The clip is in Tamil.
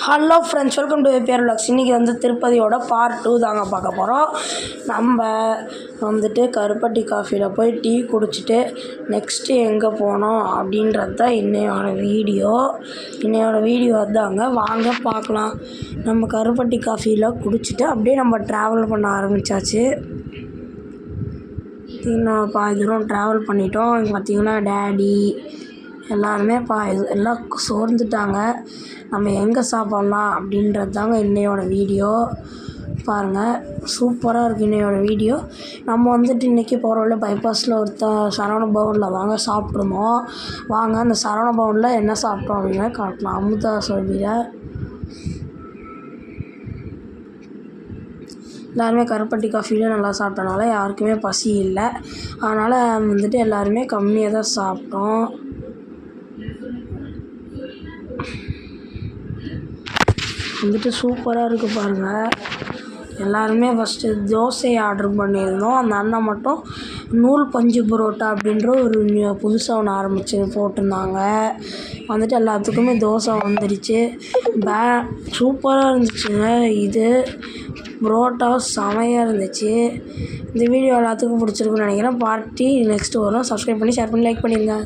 ஹலோ ஃப்ரெண்ட்ஸ், வெல்கம் டு பேர் விலாக்ஸ். இன்றைக்கி திருப்பதியோட பார்ட் 2 தாங்க பார்க்க போகிறோம். நம்ம கருப்பட்டி காஃபியில் போய் டீ குடிச்சிட்டு நெக்ஸ்ட்டு எங்கே போனோம் அப்படின்றது தான் இன்னையோட வீடியோ அதுதாங்க. வாங்க பார்க்கலாம். நம்ம கருப்பட்டி காஃபியில் குடிச்சிட்டு அப்படியே நம்ம ட்ராவல் பண்ண ஆரம்பித்தாச்சு. இன்னும் தூரம் ட்ராவல் பண்ணிட்டோம். இங்கே பார்த்திங்கன்னா டேடி எல்லாருமே எல்லாம் சோர்ந்துட்டாங்க. நம்ம எங்கே சாப்பிட்லாம் அப்படின்றது தாங்க இன்னையோட வீடியோ. பாருங்கள், சூப்பராக இருக்குது இன்னையோட வீடியோ. நம்ம இன்றைக்கி போகிற வழியில் பைபாஸில் சரவண பவனில் வாங்க சாப்பிட்ருந்தோம். வாங்க அந்த சரவண பவனில் என்ன சாப்பிட்டோம் அப்படின்னா காட்டலாம். அமுதா சொல்லியில் எல்லாருமே கருப்பட்டி காஃபிலே நல்லா சாப்பிட்டனால யாருக்குமே பசி இல்லை. அதனால் எல்லாருமே கம்மியாக தான் சாப்பிட்டோம். சூப்பராக இருக்குது பாருங்கள். எல்லாருமே ஃபஸ்ட்டு தோசை ஆர்டர் பண்ணியிருந்தோம். அந்த அண்ணன் மட்டும் நூல் பஞ்சு புரோட்டா அப்படின்ற ஒரு புதுசாக ஒன்று ஆரம்பித்து போட்டிருந்தாங்க. எல்லாத்துக்குமே தோசை வந்துடுச்சு. சூப்பராக இருந்துச்சுங்க. இது புரோட்டா செமையாக இருந்துச்சு. இந்த வீடியோ எல்லாத்துக்கும் பிடிச்சிருக்குன்னு நினைக்கிறேன். பார்ட்டி நெக்ஸ்ட்டு வரும். சப்ஸ்கிரைப் பண்ணி ஷேர் பண்ணி லைக் பண்ணிடுங்க.